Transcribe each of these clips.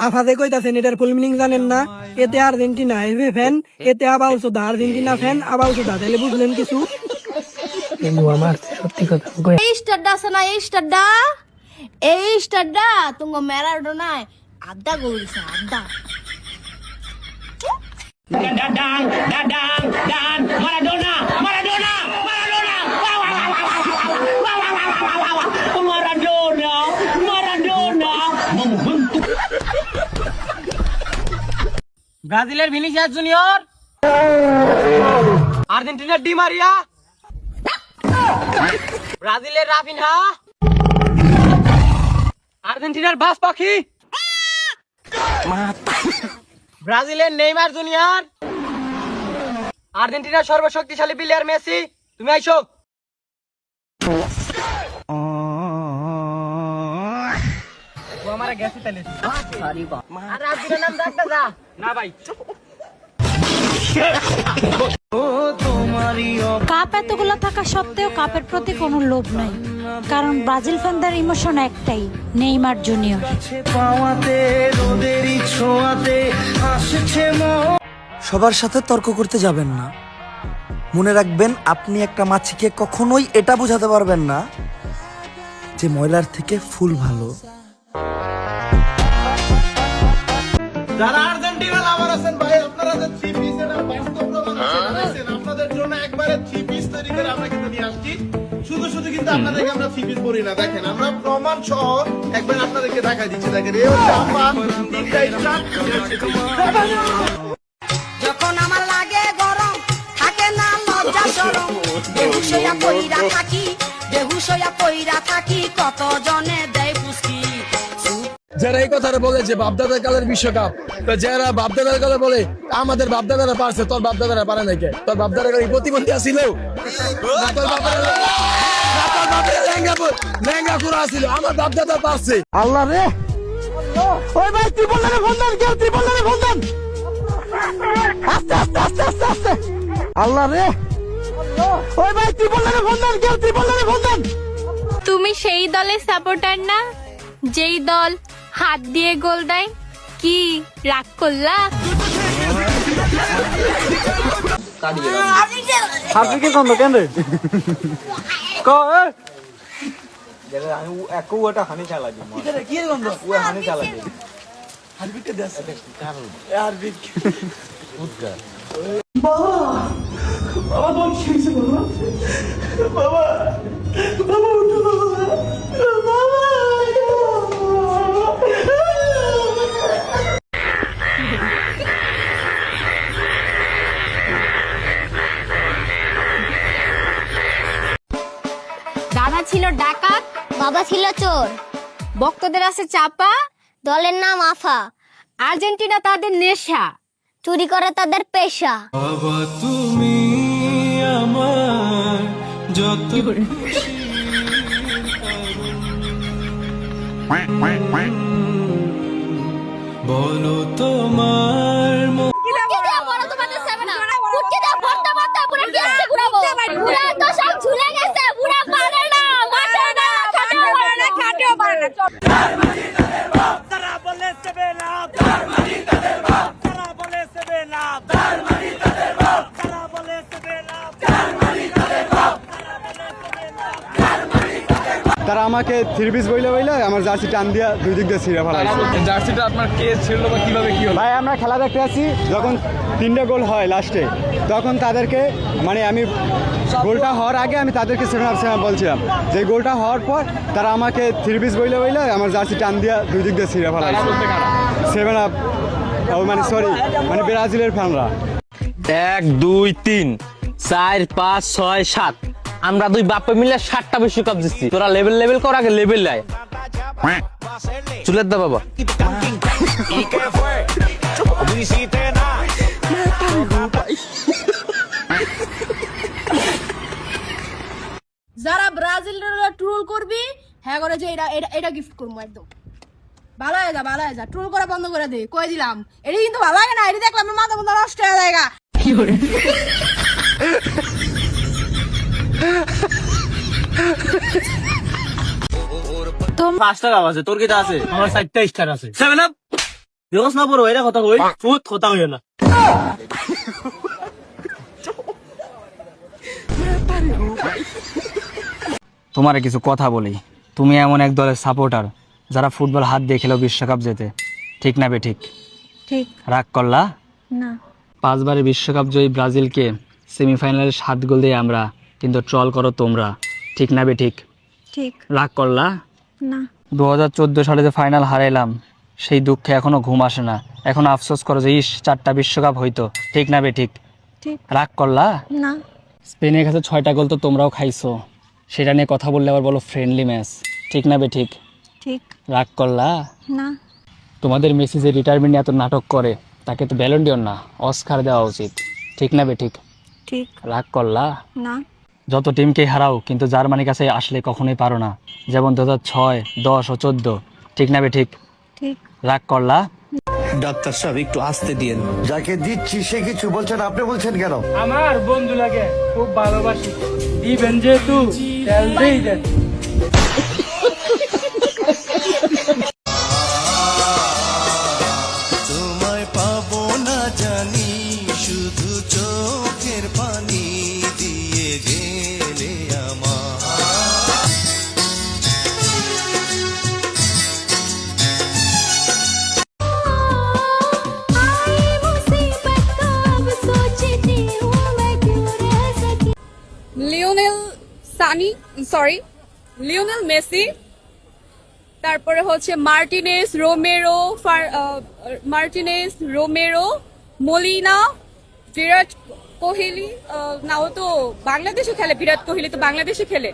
আফাদে কইতাছেন এটার full meaning জানেন না? এতে আর্জেন্টিনা এভে ফ্যান, এতে আবাল সুদা আর্জেন্টিনা ফ্যান, আবাল সুদা। তাহলে বুঝলেন কিছু? আমার সত্যি কথা এই স্টারটা আছে না, এই স্টারটা তুমি ম্যারাডোনায় আড্ডা গড়িছে, আড্ডা। ব্রাজিলের ভিনিসিয়াস জুনিয়র, আর্জেন্টিনার ডি মারিয়া, ব্রাজিলের রাফিনহা, আর্জেন্টিনার বাস পাখি, ব্রাজিলের নেইমার জুনিয়র, আর্জেন্টিনার সর্বশক্তিশালী প্লেয়ার মেসি। তুমি আইসো। কাপ এতগুলো থাকা সত্ত্বেও কাপের প্রতি কোনো লোভ নাই, কারণ ব্রাজিল ফ্যানদের ইমোশন একটাই, নেইমার জুনিয়র। সবার সাথে তর্ক করতে যাবেন না। মনে রাখবেন, আপনি একটা মাছিকে কখনোই এটা বোঝাতে পারবেন না যে ময়লার থেকে ফুল ভালো। যারা আর্জেন্টিনা লাভার আছেন ভাই, আপনারা যে থ্রি পিস এর বাস্তব প্রমাণ আছেন, আপনাদের জন্য একবারে থ্রি পিস তৈরি করে আমরা কিন্তু নিয়ে আসছি। শুধু কিন্তু আপনাদেরকে আমরা থ্রি পিস পরি না, দেখেন আমরা প্রমাণ সহ একবার আপনাদেরকে দেখাই দিচ্ছি। দেখেন এই হচ্ছে আমার তিনটা স্টার। যখন আমার লাগে গরম, থাকে না লজ্জা শরম, বেহুশ হইয়া পইরা থাকি, কত জনে দেয় পুষ্টি। যারা এই কথাটা বলে যে বাপদাদার কালের বিশ্বকাপ, তো যারা বাপদাদার কালে বলে আমাদের বাপদাদারা পারছে, তোর বাপদাদারা পারে নাই কে? তোর বাপদাদার কালে প্রতিবন্ধী আসিল? লেঙ্গা পুরা আসিল? আমার বাপদাদা পারছে। আল্লাহ রে, ওই ভাই ত্রিপল ফোন দেন, কেউ ত্রিপল ফোন দেন, আস্তে আস্তে আস্তে আস্তে আস্তে। আল্লাহ রে, ওই ভাই ত্রিপল ফোন দেন, কেউ ত্রিপল ফোন দেন। তুমি সেই দলের সাপোর্টার না যেই দল হাত দিয়ে গোল দেয়? কি রাগ করলা? দাদা ছিল ডাকাত, বাবা ছিল চোর, ভক্তদের আছে চাপা, দলের নাম আফা, আর্জেন্টিনা তাদের নেশা, চুরি করে তাদের পেশা। বাবা তুমি আমার যত বলো তোমার তারা আমাকে থ্রি পিস বইলে আমার জার্সি টান দিয়া দুই দিক দিয়ে ছিঁড়ে ফেলাইছে। জার্সিটা আপনার কে ছিড়লো বা কিভাবে কি হলো? ভাই আমরা খেলা দেখতে আছি, যখন 3টা গোল হয় লাস্টে, তখন তাদেরকে মানে আমি গোলটা হওয়ার আগে আমি তাদেরকে 7 up বলছিলাম, যে গোলটা হওয়ার পর তারা আমাকে থ্রি পিস বইলে আমার জার্সি টান দিয়া দুই দিক দিয়ে ছিঁড়ে ফেলাইছে। 7 up মানে সরি মানে ব্রাজিলের ফ্যানরা। 1 2 3 4 5 6 7 আমরা দুই বাপে মিলে 7টা বিশ্বকাপ জিতছি। তোরা লেভেল কর, আগে লেভেল লাই। চুলের দা বাবা। যারা ব্রাজিলের ট্রোল করবি, হ্যাঁ করে যে এটা গিফট করবো একদম। ভালো হয়ে যা, ট্রোল করা বন্ধ করে দে, কই দিলাম। এটা কিন্তু ভালো লাগে না, এটা দেখলাম মাথা বন্ধ নষ্ট হয়ে যায়। কি করে 5টা কাপ আছে, তোর কিটা আছে? আমার 4টা স্টার আছে। 7 up দেখছ না বড় এটা কথা কই ফুট কথা হইও না তোমারে কিছু কথা বলি, তুমি এমন এক দলের সাপোর্টার যারা ফুটবল হাত দিয়ে খেলেও বিশ্বকাপ জেতে, ঠিক না বে ঠিক? ঠিক রাগ করলা? না। 5 বারে বিশ্বকাপ জয়ী ব্রাজিলকে সেমিফাইনালে 7 গোল দিয়ে আমরা, কিন্তু ট্রল করো তোমরা, ঠিক না বে ঠিক? ঠিক রাগ করলা? না। 2014 সালে যে ফাইনাল হারাইলাম, সেই দুঃখে এখনো ঘুম আসে না, এখন আফসোস করো যে 4টা বিশ্বকাপ হইতো, ঠিক না বে ঠিক? ঠিক রাগ করলা? না। স্পেনের কাছে 6টা গোল তো তোমরাও খাইছো, সেটা নিয়ে কথা বললে আবার বলো ফ্রেন্ডলি ম্যাচ, ঠিক না বে ঠিক? ঠিক রাগ করলা? না। তোমাদের মেসি যে রিটায়ারমেন্ট এত নাটক করে, তাকে তো ব্যালন ডিওর না অস্কার দেওয়া উচিত, ঠিক না বে ঠিক? ঠিক রাগ করলা? না। যত টিমকেই হারাও, কিন্তু জার্মানির কাছে আসলে কখনোই পারো না, যেমন 2006, 10 ও 14, ঠিক না বে ঠিক? ঠিক রাগ করলা? ডাক্তার সাহেব একটু আসতে দিন যাকে দিচ্ছি সে কিছু বলছেন আপনি বলছেন কেন আমার বন্ধু লাগে খুব ভালোবাসি দিবেন যেহেতু তেলতেই দেন তোমায় পাবো না জানি, শুধু চোখের পানি দিয়ে গেলে আমার। লিওনেল মেসি, তারপরে হচ্ছে মার্টিনেজ রোমেরো, মলিনা, বিরাট কোহলি, না ও তো বাংলাদেশে খেলে, বিরাট কোহলি তো বাংলাদেশে খেলে।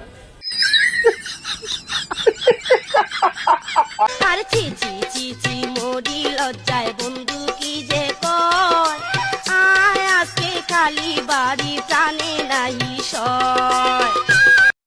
আর চি চি চি চি মোরি লজ্জায় বন্ধু কি যে কয়, আয় আজকে কালী বাড়ি প্রাণে নাই সয়।